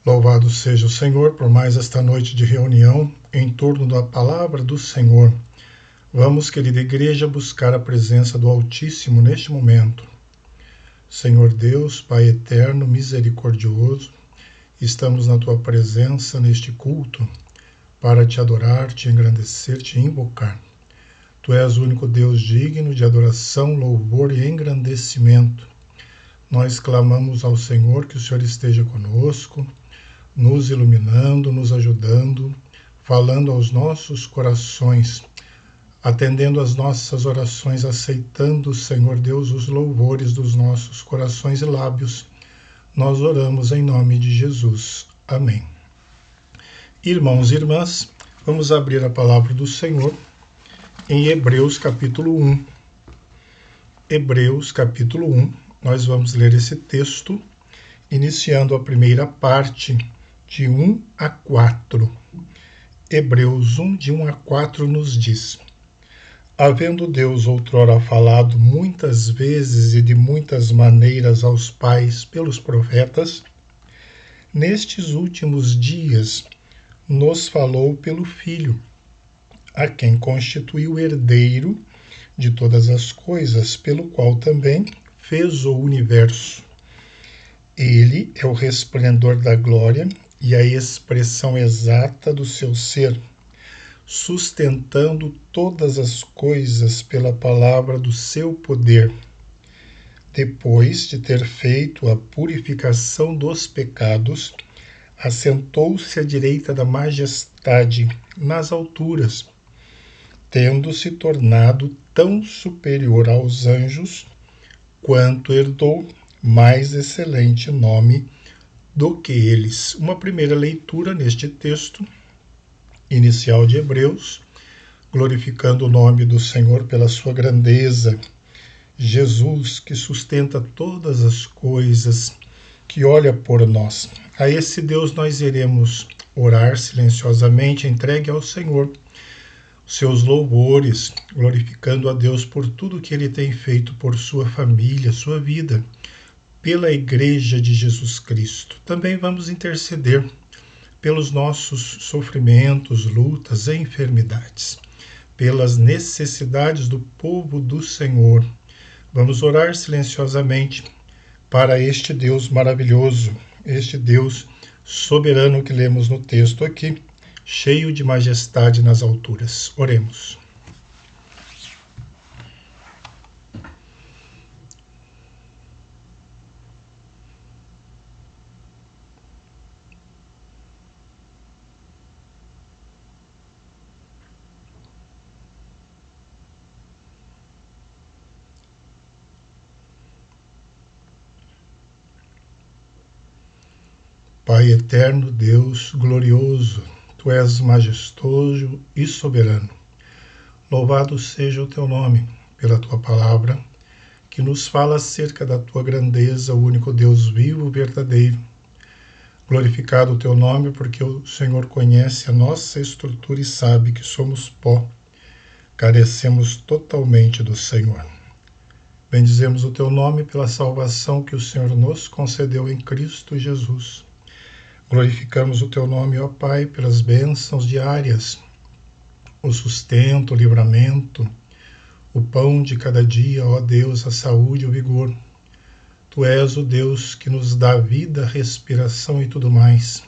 Louvado seja o Senhor por mais esta noite de reunião em torno da palavra do Senhor. Vamos, querida igreja, buscar a presença do Altíssimo neste momento. Senhor Deus, Pai eterno, misericordioso, estamos na Tua presença neste culto para Te adorar, Te engrandecer, Te invocar. Tu és o único Deus digno de adoração, louvor e engrandecimento. Nós clamamos ao Senhor que o Senhor esteja conosco, nos iluminando, nos ajudando, falando aos nossos corações, atendendo às nossas orações, aceitando, Senhor Deus, os louvores dos nossos corações e lábios. Nós oramos em nome de Jesus. Amém. Irmãos e irmãs, vamos abrir a palavra do Senhor em Hebreus capítulo 1. Hebreus capítulo 1, nós vamos ler esse texto, iniciando a primeira parte, de 1 a 4. Hebreus 1, de 1 a 4 nos diz: Havendo Deus outrora falado muitas vezes e de muitas maneiras aos pais pelos profetas, nestes últimos dias nos falou pelo Filho, a quem constituiu herdeiro de todas as coisas, pelo qual também fez o universo. Ele é o resplendor da glória e a expressão exata do seu ser, sustentando todas as coisas pela palavra do seu poder. Depois de ter feito a purificação dos pecados, assentou-se à direita da majestade nas alturas, tendo se tornado tão superior aos anjos, quanto herdou mais excelente nome do que eles. Uma primeira leitura neste texto inicial de Hebreus, glorificando o nome do Senhor pela sua grandeza. Jesus, que sustenta todas as coisas, que olha por nós. A esse Deus nós iremos orar silenciosamente, entregue ao Senhor seus louvores, glorificando a Deus por tudo que Ele tem feito por sua família, sua vida, pela Igreja de Jesus Cristo. Também vamos interceder pelos nossos sofrimentos, lutas e enfermidades, pelas necessidades do povo do Senhor. Vamos orar silenciosamente para este Deus maravilhoso, este Deus soberano que lemos no texto aqui, cheio de majestade nas alturas. Oremos. Pai eterno, Deus glorioso, Tu és majestoso e soberano. Louvado seja o Teu nome pela Tua palavra, que nos fala acerca da Tua grandeza, o único Deus vivo, verdadeiro. Glorificado o Teu nome, porque o Senhor conhece a nossa estrutura e sabe que somos pó, carecemos totalmente do Senhor. Bendizemos o Teu nome pela salvação que o Senhor nos concedeu em Cristo Jesus. Glorificamos o Teu nome, ó Pai, pelas bênçãos diárias, o sustento, o livramento, o pão de cada dia, ó Deus, a saúde e o vigor. Tu és o Deus que nos dá vida, respiração e tudo mais.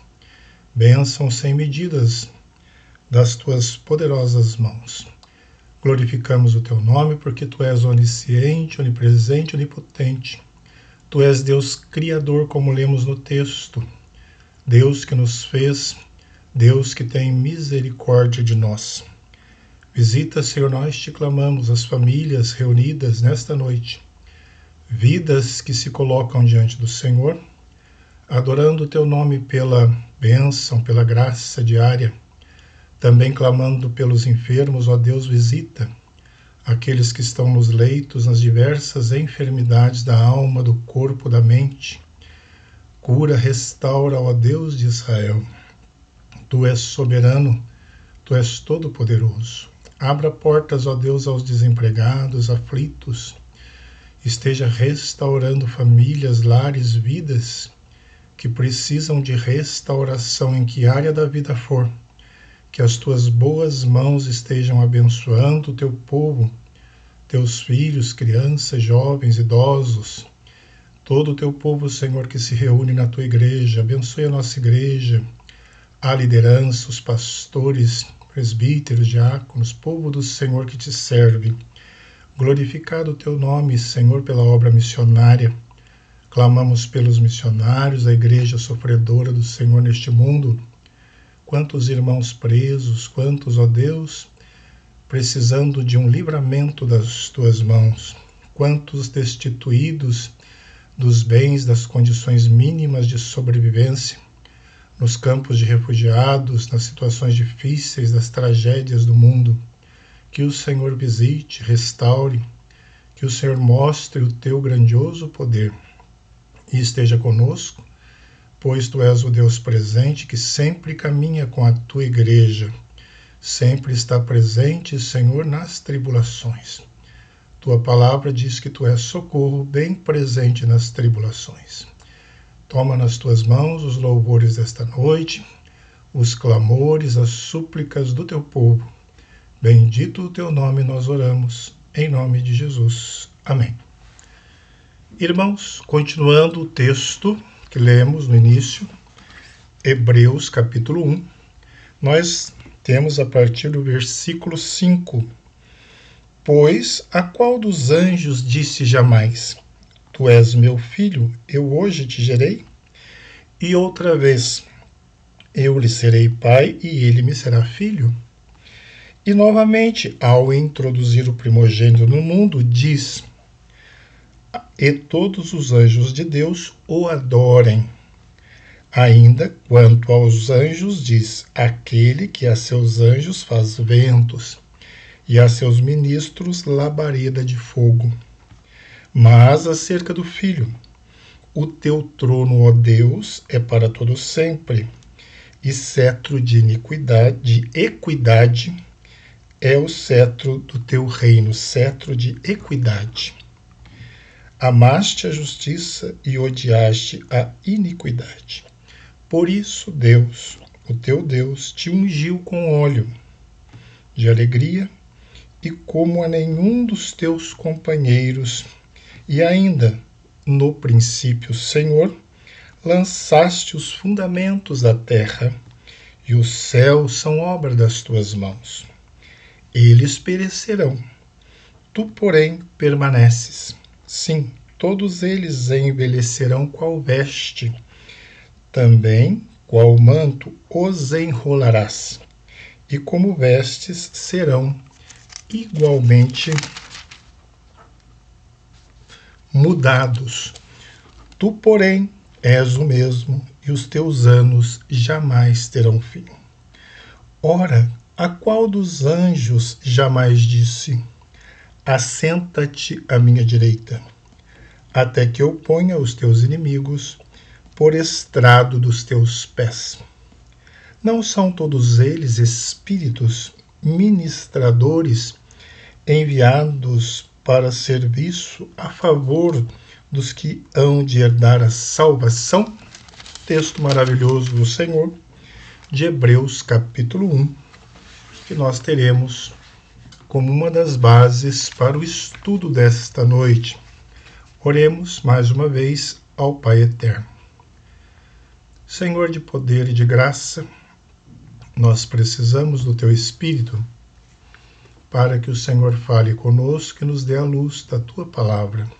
Bênçãos sem medidas das Tuas poderosas mãos. Glorificamos o Teu nome porque Tu és onisciente, onipresente, onipotente. Tu és Deus Criador, como lemos no texto. Deus que nos fez, Deus que tem misericórdia de nós. Visita, Senhor, nós te clamamos, as famílias reunidas nesta noite, vidas que se colocam diante do Senhor, adorando o Teu nome pela bênção, pela graça diária, também clamando pelos enfermos, ó Deus, visita aqueles que estão nos leitos, nas diversas enfermidades da alma, do corpo, da mente. Cura, restaura, ó Deus de Israel. Tu és soberano, Tu és todo-poderoso. Abra portas, ó Deus, aos desempregados, aflitos. Esteja restaurando famílias, lares, vidas. que precisam de restauração em que área da vida for, que as tuas boas mãos estejam abençoando o teu povo, teus filhos, crianças, jovens, idosos, todo o teu povo, Senhor, que se reúne na tua igreja. Abençoe a nossa igreja, a liderança, os pastores, presbíteros, diáconos, povo do Senhor que te serve. Glorificado o teu nome, Senhor, pela obra missionária. Clamamos pelos missionários, a igreja sofredora do Senhor neste mundo. Quantos irmãos presos, quantos, ó Deus, precisando de um livramento das tuas mãos. Quantos destituídos dos bens, das condições mínimas de sobrevivência, nos campos de refugiados, nas situações difíceis, das tragédias do mundo. Que o Senhor visite, restaure, que o Senhor mostre o teu grandioso poder e esteja conosco, pois tu és o Deus presente que sempre caminha com a tua igreja, sempre está presente, Senhor, nas tribulações. Tua palavra diz que tu és socorro bem presente nas tribulações. Toma nas tuas mãos os louvores desta noite, os clamores, as súplicas do teu povo. Bendito o teu nome, nós oramos, em nome de Jesus. Amém. Irmãos, continuando o texto que lemos no início, Hebreus capítulo 1, nós temos a partir do versículo 5. Pois a qual dos anjos disse jamais: Tu és meu filho, eu hoje te gerei? E outra vez: Eu lhe serei pai e ele me será filho? E novamente, ao introduzir o primogênito no mundo, diz: E todos os anjos de Deus o adorem. Ainda quanto aos anjos, diz: Aquele que a seus anjos faz ventos, e a seus ministros labareda de fogo. Mas acerca do Filho: O teu trono, ó Deus, é para todo sempre, e cetro de equidade é o cetro do teu reino, cetro de equidade. Amaste a justiça e odiaste a iniquidade. Por isso Deus, o teu Deus, te ungiu com óleo de alegria, e como a nenhum dos teus companheiros, e ainda, no princípio, Senhor, lançaste os fundamentos da terra, e os céus são obra das tuas mãos. Eles perecerão, tu, porém, permaneces. Sim, todos eles envelhecerão qual veste, também qual manto os enrolarás, e como vestes serão igualmente mudados. Tu, porém, és o mesmo, e os teus anos jamais terão fim. Ora, a qual dos anjos jamais disse: Assenta-te à minha direita, até que eu ponha os teus inimigos por estrado dos teus pés? Não são todos eles espíritos ministradores enviados para serviço a favor dos que hão de herdar a salvação? Texto maravilhoso do Senhor, de Hebreus capítulo 1, que nós teremos como uma das bases para o estudo desta noite. Oremos mais uma vez ao Pai Eterno. Senhor de poder e de graça, nós precisamos do Teu Espírito para que o Senhor fale conosco e nos dê a luz da Tua Palavra.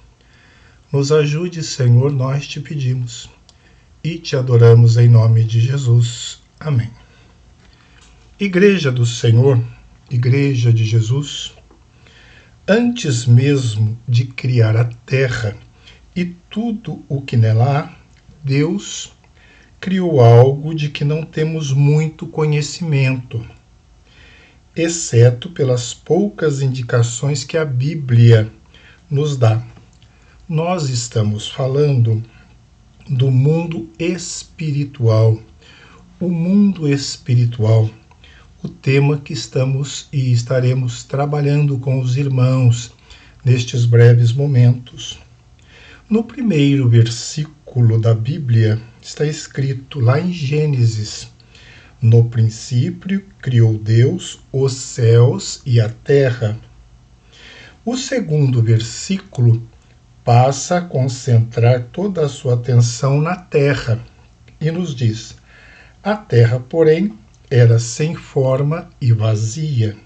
Nos ajude, Senhor, nós te pedimos e te adoramos em nome de Jesus. Amém. Igreja do Senhor, Igreja de Jesus, antes mesmo de criar a terra e tudo o que nela há, Deus criou algo de que não temos muito conhecimento, exceto pelas poucas indicações que a Bíblia nos dá. Nós estamos falando do mundo espiritual. O mundo espiritual, o tema que estamos e estaremos trabalhando com os irmãos nestes breves momentos. No primeiro versículo versículo da Bíblia está escrito lá em Gênesis: no princípio criou Deus os céus e a terra. O segundo versículo passa a concentrar toda a sua atenção na terra e nos diz: a terra, porém, era sem forma e vazia.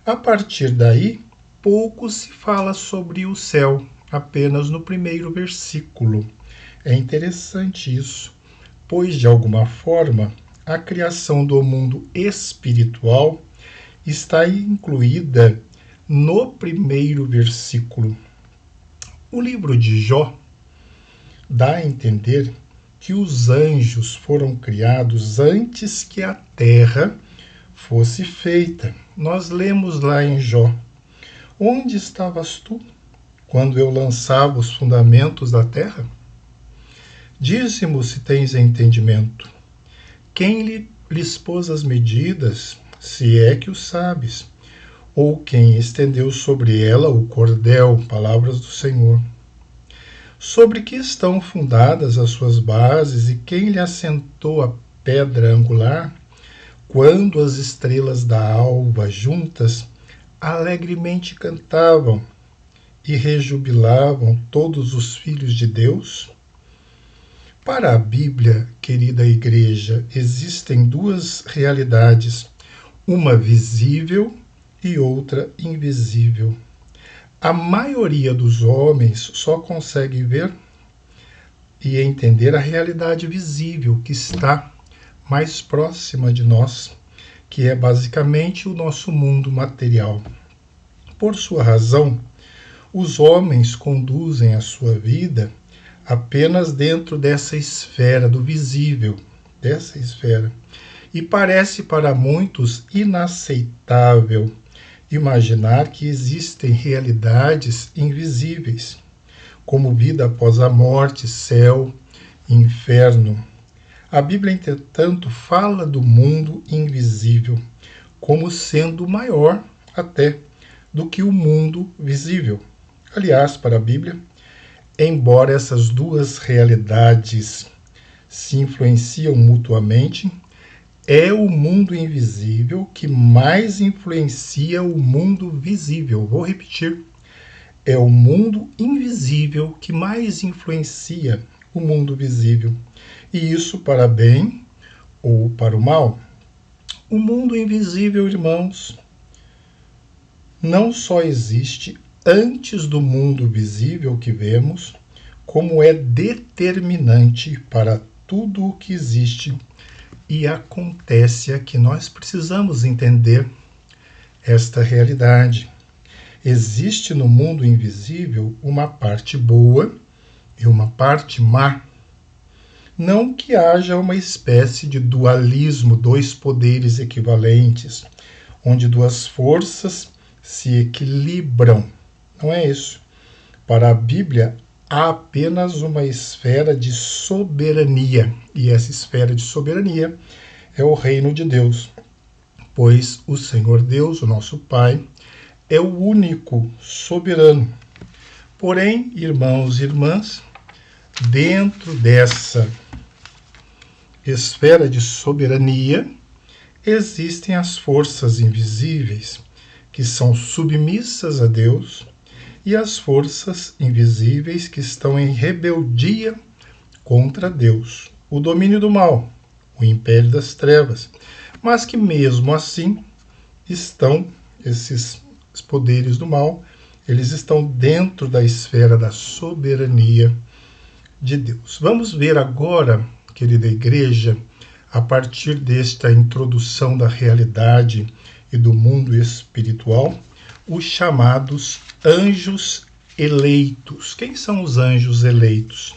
A partir daí, pouco se fala sobre o céu, apenas no primeiro versículo. É interessante isso, pois, de alguma forma, a criação do mundo espiritual está incluída no primeiro versículo. O livro de Jó dá a entender que os anjos foram criados antes que a terra fosse feita. Nós lemos lá em Jó: onde estavas tu quando eu lançava os fundamentos da terra? Dize-me se tens entendimento. Quem lhes pôs as medidas, se é que o sabes? Ou quem estendeu sobre ela o cordel? Palavras do Senhor. Sobre que estão fundadas as suas bases e quem lhe assentou a pedra angular? Quando as estrelas da alva juntas alegremente cantavam e rejubilavam todos os filhos de Deus? Para a Bíblia, querida igreja, existem duas realidades, uma visível e outra invisível. A maioria dos homens só consegue ver e entender a realidade visível que está mais próxima de nós, que é basicamente o nosso mundo material. Por sua razão, os homens conduzem a sua vida apenas dentro dessa esfera do visível, dessa esfera. E parece para muitos inaceitável imaginar que existem realidades invisíveis, como vida após a morte, céu, inferno. A Bíblia, entretanto, fala do mundo invisível como sendo maior até do que o mundo visível. Aliás, para a Bíblia, embora essas duas realidades se influenciam mutuamente, é o mundo invisível que mais influencia o mundo visível. Vou repetir. É o mundo invisível que mais influencia o mundo visível. E isso para bem ou para o mal. O mundo invisível, irmãos, não só existe antes do mundo visível que vemos, como é determinante para tudo o que existe e acontece aqui. Nós precisamos entender esta realidade. Existe no mundo invisível uma parte boa e uma parte má. Não que haja uma espécie de dualismo, dois poderes equivalentes, onde duas forças se equilibram. Não é isso. Para a Bíblia, há apenas uma esfera de soberania, e essa esfera de soberania é o reino de Deus, pois o Senhor Deus, o nosso Pai, é o único soberano. Porém, irmãos e irmãs, dentro dessa esfera de soberania, existem as forças invisíveis, que são submissas a Deus, e as forças invisíveis que estão em rebeldia contra Deus, o domínio do mal, o império das trevas, mas que mesmo assim estão, esses poderes do mal, eles estão dentro da esfera da soberania de Deus. Vamos ver agora, querida igreja, a partir desta introdução da realidade e do mundo espiritual, os chamados anjos eleitos. Quem são os anjos eleitos?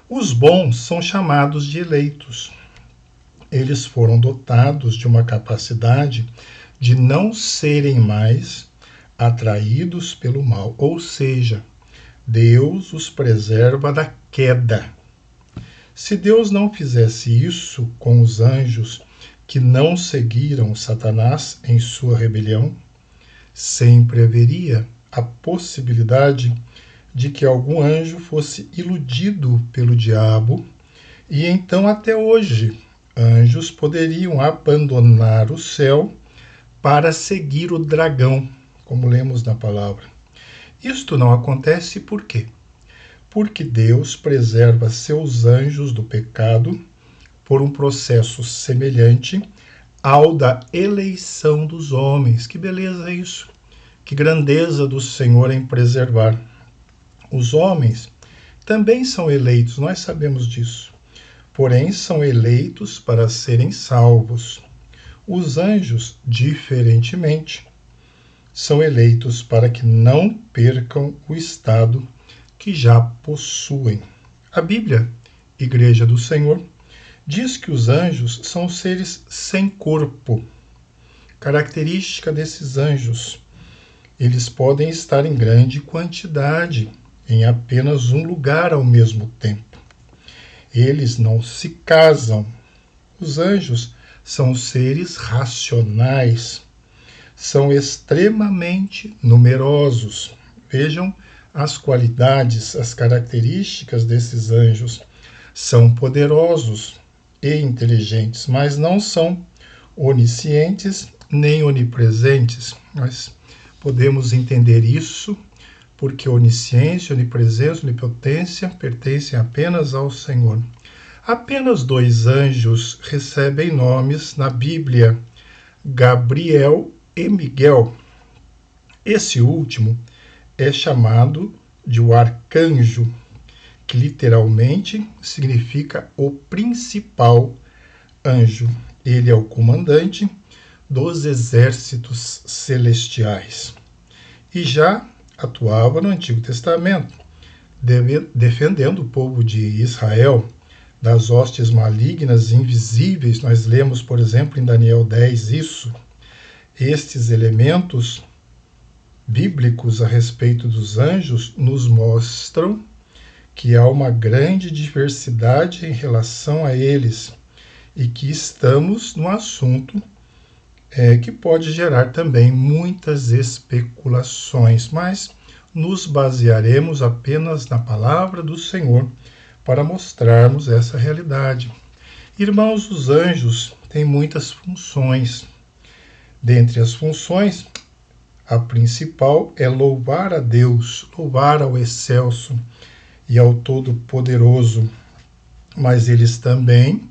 Os bons são chamados de eleitos. Eles foram dotados de uma capacidade de não serem mais atraídos pelo mal, ou seja, Deus os preserva da queda. Se Deus não fizesse isso com os anjos que não seguiram Satanás em sua rebelião, sempre haveria a possibilidade de que algum anjo fosse iludido pelo diabo, e então até hoje anjos poderiam abandonar o céu para seguir o dragão, como lemos na palavra. Isto não acontece por quê? Porque Deus preserva seus anjos do pecado por um processo semelhante ao da eleição dos homens. Que beleza é isso! Que grandeza do Senhor em preservar. Os homens também são eleitos, nós sabemos disso. Porém, são eleitos para serem salvos. Os anjos, diferentemente, são eleitos para que não percam o estado que já possuem. A Bíblia, Igreja do Senhor, diz que os anjos são seres sem corpo. Característica desses anjos: eles podem estar em grande quantidade, em apenas um lugar ao mesmo tempo. Eles não se casam. Os anjos são seres racionais. São extremamente numerosos. Vejam as qualidades, as características desses anjos. São poderosos e inteligentes, mas não são oniscientes nem onipresentes. Nós podemos entender isso porque onisciência, onipresença, onipotência pertencem apenas ao Senhor. Apenas 2 anjos recebem nomes na Bíblia: Gabriel e Miguel. Esse último é chamado de o arcanjo, que literalmente significa o principal anjo. Ele é o comandante dos exércitos celestiais. E já atuava no Antigo Testamento, defendendo o povo de Israel das hostes malignas e invisíveis. Nós lemos, por exemplo, em Daniel 10 isso. Estes elementos bíblicos a respeito dos anjos nos mostram que há uma grande diversidade em relação a eles e que estamos no assunto que pode gerar também muitas especulações, mas nos basearemos apenas na palavra do Senhor para mostrarmos essa realidade. Irmãos, os anjos têm muitas funções. Dentre as funções, a principal é louvar a Deus, louvar ao Excelso e ao Todo-Poderoso, mas eles também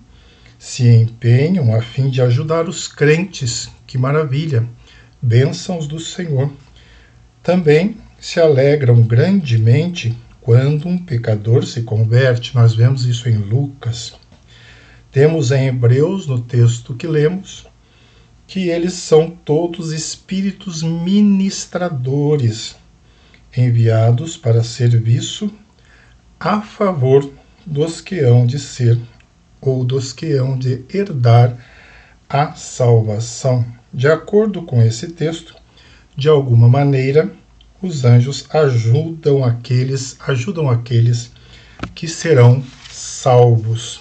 se empenham a fim de ajudar os crentes. Que maravilha! Bênçãos do Senhor. Também se alegram grandemente quando um pecador se converte. Nós vemos isso em Lucas. Temos em Hebreus, no texto que lemos, que eles são todos espíritos ministradores, enviados para serviço a favor dos que hão de ser ou dos que hão de herdar a salvação. De acordo com esse texto, de alguma maneira, os anjos ajudam aqueles que serão salvos.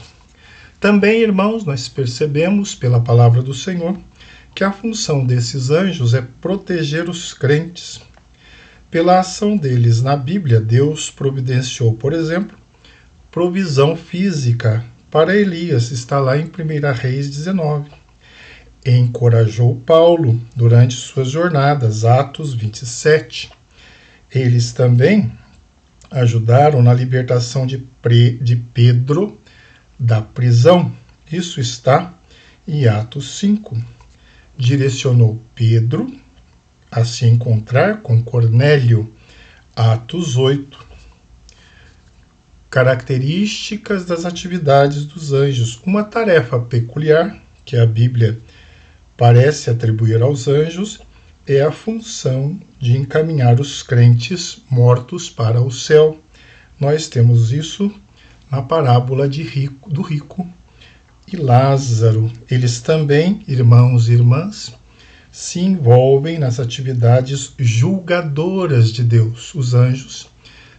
Também, irmãos, nós percebemos pela palavra do Senhor que a função desses anjos é proteger os crentes. Pela ação deles na Bíblia, Deus providenciou, por exemplo, provisão física para Elias, está lá em 1 Reis 19. Encorajou Paulo durante suas jornadas, Atos 27. Eles também ajudaram na libertação de Pedro da prisão. Isso está em Atos 5. Direcionou Pedro a se encontrar com Cornélio, Atos 8. Características das atividades dos anjos. Uma tarefa peculiar que a Bíblia parece atribuir aos anjos é a função de encaminhar os crentes mortos para o céu. Nós temos isso na parábola do rico e Lázaro. Eles também, irmãos e irmãs, se envolvem nas atividades julgadoras de Deus. Os anjos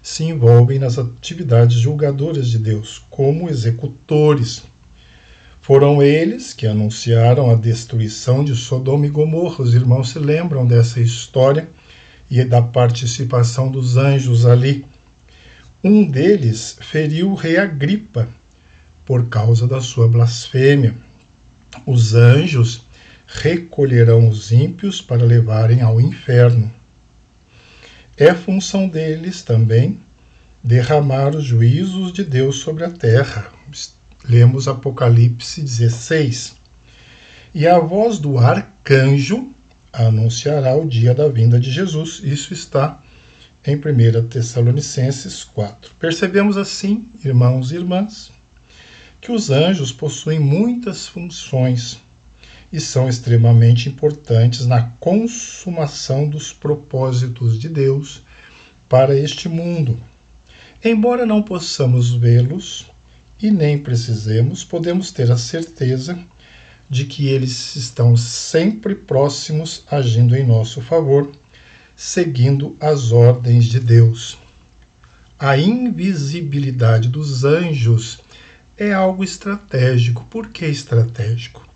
se envolvem nas atividades julgadoras de Deus, como executores. Foram eles que anunciaram a destruição de Sodoma e Gomorra. Os irmãos se lembram dessa história e da participação dos anjos ali. Um deles feriu o rei Agripa por causa da sua blasfêmia. Os anjos recolherão os ímpios para levarem ao inferno. É função deles também derramar os juízos de Deus sobre a terra. Lemos Apocalipse 16. E a voz do arcanjo anunciará o dia da vinda de Jesus. Isso está em 1 Tessalonicenses 4. Percebemos assim, irmãos e irmãs, que os anjos possuem muitas funções e são extremamente importantes na consumação dos propósitos de Deus para este mundo. Embora não possamos vê-los e nem precisemos, podemos ter a certeza de que eles estão sempre próximos, agindo em nosso favor, seguindo as ordens de Deus. A invisibilidade dos anjos é algo estratégico. Por que estratégico?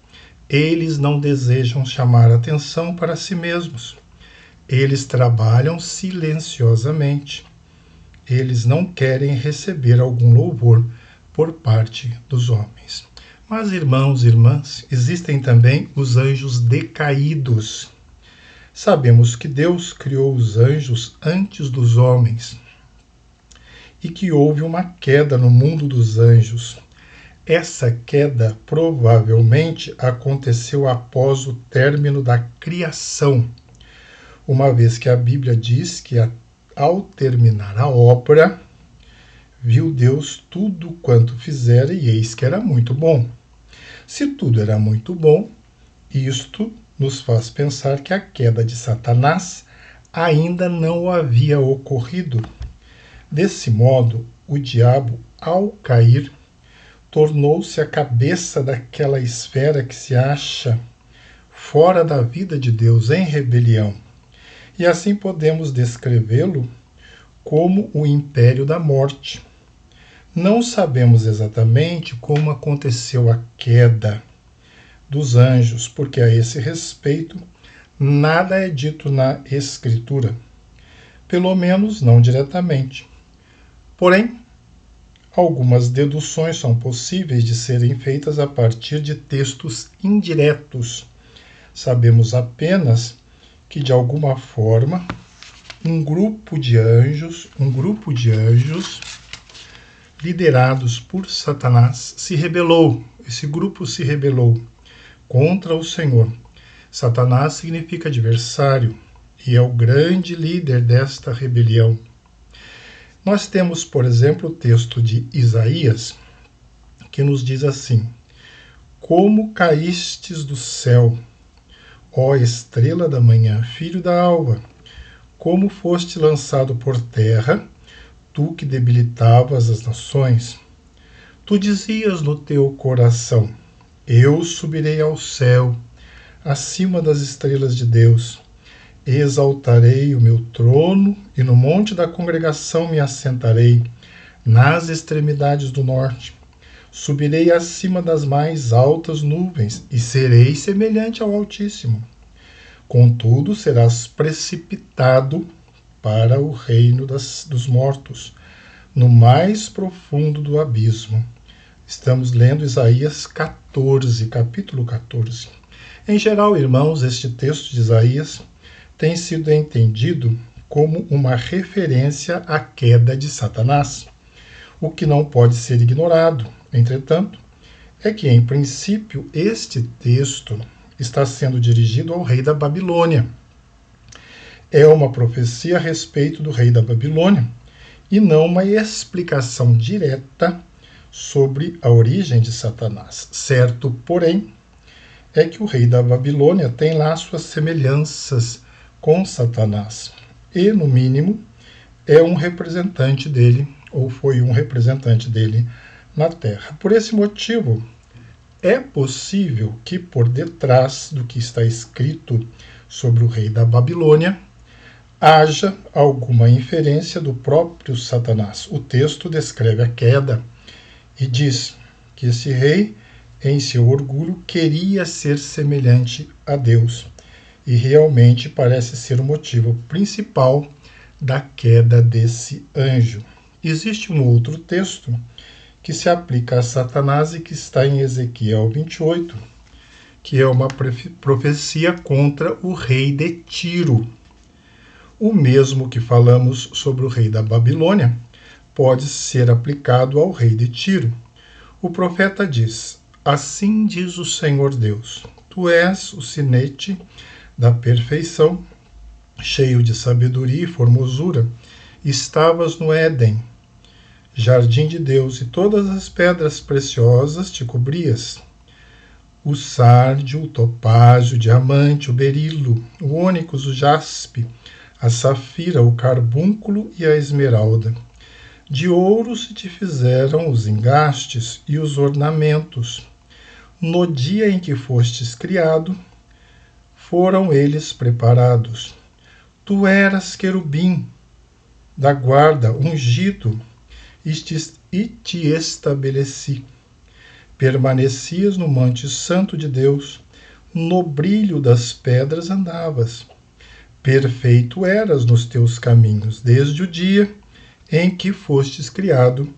Eles não desejam chamar atenção para si mesmos. Eles trabalham silenciosamente. Eles não querem receber algum louvor por parte dos homens. Mas, irmãos e irmãs, existem também os anjos decaídos. Sabemos que Deus criou os anjos antes dos homens e que houve uma queda no mundo dos anjos. Essa queda provavelmente aconteceu após o término da criação, uma vez que a Bíblia diz que ao terminar a obra, viu Deus tudo quanto fizera e eis que era muito bom. Se tudo era muito bom, isto nos faz pensar que a queda de Satanás ainda não havia ocorrido. Desse modo, o diabo, ao cair, tornou-se a cabeça daquela esfera que se acha fora da vida de Deus, em rebelião. E assim podemos descrevê-lo como o império da morte. Não sabemos exatamente como aconteceu a queda dos anjos, porque a esse respeito nada é dito na Escritura, pelo menos não diretamente. Porém, algumas deduções são possíveis de serem feitas a partir de textos indiretos. Sabemos apenas que, de alguma forma, um grupo de anjos liderados por Satanás se rebelou. Esse grupo se rebelou contra o Senhor. Satanás significa adversário e é o grande líder desta rebelião. Nós temos, por exemplo, o texto de Isaías, que nos diz assim: Como caístes do céu, ó estrela da manhã, filho da alva, como foste lançado por terra, tu que debilitavas as nações. Tu dizias no teu coração: Eu subirei ao céu, acima das estrelas de Deus. Exaltarei o meu trono e no monte da congregação me assentarei, nas extremidades do norte. Subirei acima das mais altas nuvens e serei semelhante ao Altíssimo. Contudo, serás precipitado para o reino dos mortos, no mais profundo do abismo. Estamos lendo Isaías 14, capítulo 14. Em geral, irmãos, este texto de Isaías tem sido entendido como uma referência à queda de Satanás, o que não pode ser ignorado. Entretanto, é que, em princípio, este texto está sendo dirigido ao rei da Babilônia. É uma profecia a respeito do rei da Babilônia e não uma explicação direta sobre a origem de Satanás. Certo, porém, é que o rei da Babilônia tem lá suas semelhanças com Satanás e, no mínimo, é um representante dele, ou foi um representante dele na Terra. Por esse motivo, é possível que por detrás do que está escrito sobre o rei da Babilônia haja alguma inferência do próprio Satanás. O texto descreve a queda e diz que esse rei, em seu orgulho, queria ser semelhante a Deus. E realmente parece ser o motivo principal da queda desse anjo. Existe um outro texto que se aplica a Satanás e que está em Ezequiel 28, que é uma profecia contra o rei de Tiro. O mesmo que falamos sobre o rei da Babilônia pode ser aplicado ao rei de Tiro. O profeta diz: assim diz o Senhor Deus, tu és o sinete da perfeição, cheio de sabedoria e formosura. Estavas no Éden, jardim de Deus, e todas as pedras preciosas te cobrias. O sárdio, o topázio, o diamante, o berilo, o ônix, o jaspe, a safira, o carbúnculo e a esmeralda. De ouro se te fizeram os engastes e os ornamentos. No dia em que fostes criado, foram eles preparados. Tu eras querubim da guarda, ungido, e te estabeleci. Permanecias no monte santo de Deus, no brilho das pedras andavas. Perfeito eras nos teus caminhos, desde o dia em que fostes criado,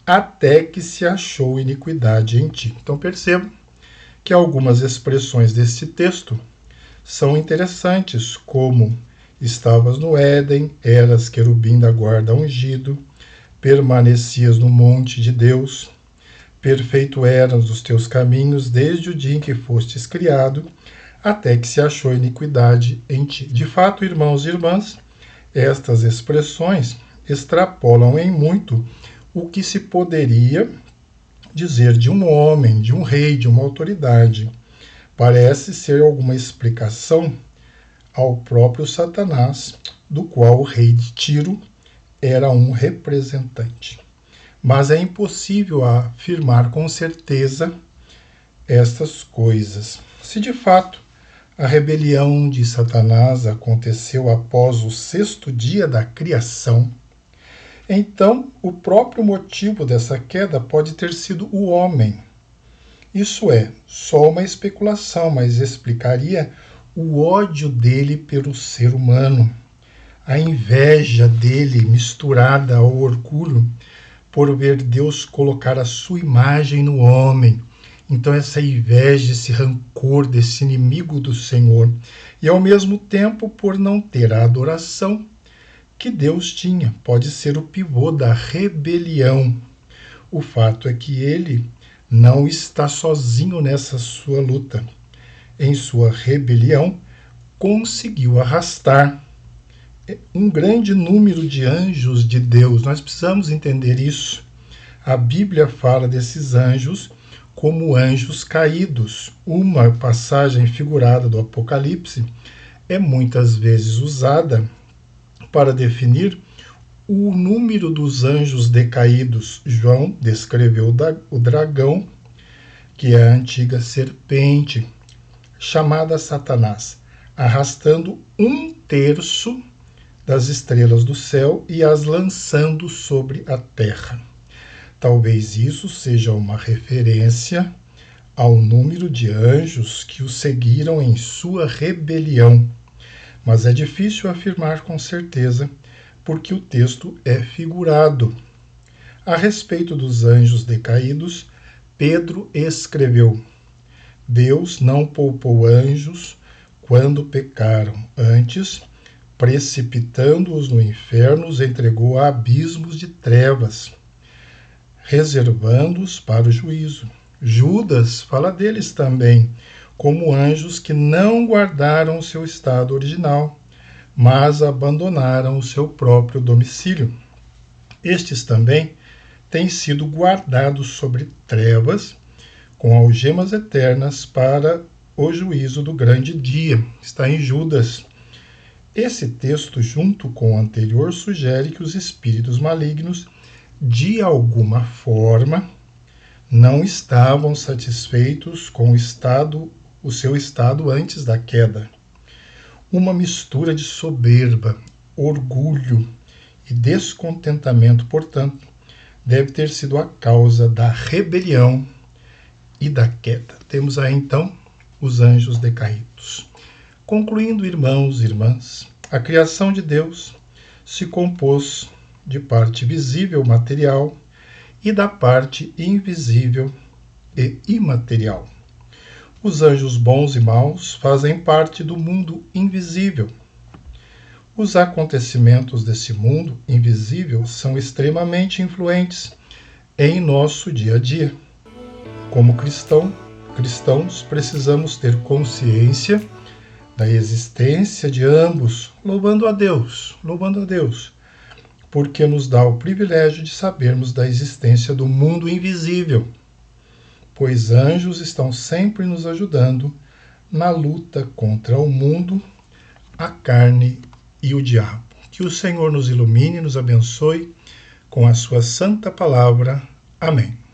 até que se achou iniquidade em ti. Então perceba que algumas expressões deste texto são interessantes, como estavas no Éden, eras querubim da guarda ungido, permanecias no monte de Deus, perfeito eras os teus caminhos desde o dia em que fostes criado, até que se achou iniquidade em ti. De fato, irmãos e irmãs, estas expressões extrapolam em muito o que se poderia dizer de um homem, de um rei, de uma autoridade. Parece ser alguma explicação ao próprio Satanás, do qual o rei de Tiro era um representante. Mas é impossível afirmar com certeza estas coisas. Se de fato a rebelião de Satanás aconteceu após o 6º dia da criação, então o próprio motivo dessa queda pode ter sido o homem. Isso é só uma especulação, mas explicaria o ódio dele pelo ser humano, a inveja dele misturada ao orgulho por ver Deus colocar a sua imagem no homem. Então essa inveja, esse rancor desse inimigo do Senhor, e ao mesmo tempo por não ter a adoração que Deus tinha, pode ser o pivô da rebelião. O fato é que ele não está sozinho nessa sua luta. Em sua rebelião, conseguiu arrastar um grande número de anjos de Deus. Nós precisamos entender isso. A Bíblia fala desses anjos como anjos caídos. Uma passagem figurada do Apocalipse é muitas vezes usada para definir o número dos anjos decaídos. João descreveu o dragão, que é a antiga serpente, chamada Satanás, arrastando 1/3 das estrelas do céu e as lançando sobre a terra. Talvez isso seja uma referência ao número de anjos que o seguiram em sua rebelião, mas é difícil afirmar com certeza, porque o texto é figurado. A respeito dos anjos decaídos, Pedro escreveu: Deus não poupou anjos quando pecaram, antes, precipitando-os no inferno, os entregou a abismos de trevas, reservando-os para o juízo. Judas fala deles também, como anjos que não guardaram o seu estado original, mas abandonaram o seu próprio domicílio. Estes também têm sido guardados sobre trevas, com algemas eternas para o juízo do grande dia. Está em Judas. Esse texto, junto com o anterior, sugere que os espíritos malignos, de alguma forma, não estavam satisfeitos com o seu estado antes da queda. Uma mistura de soberba, orgulho e descontentamento, portanto, deve ter sido a causa da rebelião e da queda. Temos aí então os anjos decaídos. Concluindo, irmãos e irmãs, a criação de Deus se compôs de parte visível material e da parte invisível e imaterial. Os anjos bons e maus fazem parte do mundo invisível. Os acontecimentos desse mundo invisível são extremamente influentes em nosso dia a dia. Como cristãos, precisamos ter consciência da existência de ambos, louvando a Deus, porque nos dá o privilégio de sabermos da existência do mundo invisível, pois anjos estão sempre nos ajudando na luta contra o mundo, a carne e o diabo. Que o Senhor nos ilumine e nos abençoe com a sua santa palavra. Amém.